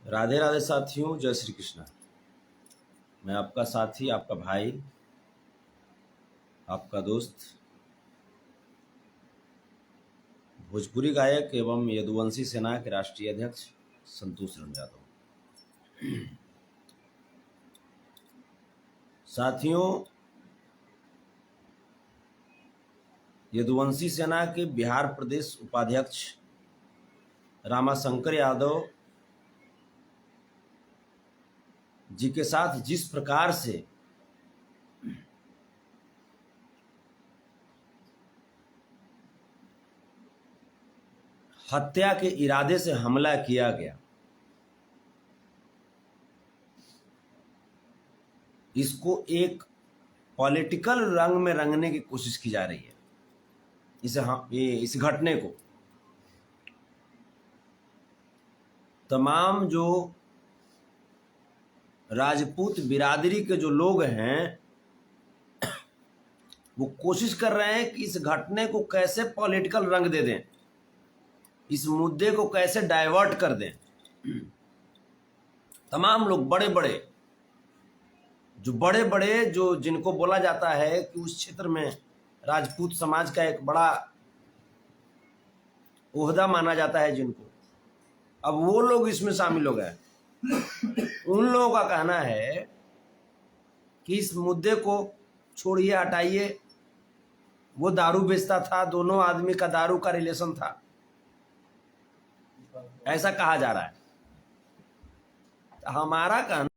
राधे राधे साथियों, जय श्री कृष्णा। मैं आपका साथी, आपका भाई, आपका दोस्त, भोजपुरी गायक एवं यदुवंशी सेना के राष्ट्रीय अध्यक्ष संतोष यादव। साथियों, यदुवंशी सेना के बिहार प्रदेश उपाध्यक्ष रामाशंकर यादव जी के साथ जिस प्रकार से हत्या के इरादे से हमला किया गया, इसको एक पॉलिटिकल रंग में रंगने की कोशिश की जा रही है। इस घटने को तमाम जो राजपूत बिरादरी के जो लोग हैं वो कोशिश कर रहे हैं कि इस घटने को कैसे पॉलिटिकल रंग दे दें, इस मुद्दे को कैसे डाइवर्ट कर दें। तमाम लोग बड़े बड़े जो जिनको बोला जाता है कि उस क्षेत्र में राजपूत समाज का एक बड़ा ओहदा माना जाता है जिनको, अब वो लोग इसमें शामिल हो गए। उन लोगों का कहना है कि इस मुद्दे को छोड़िए, हटाइए। वो दारू बेचता था, दोनों आदमी का दारू का रिलेशन था, ऐसा कहा जा रहा है। हमारा कहना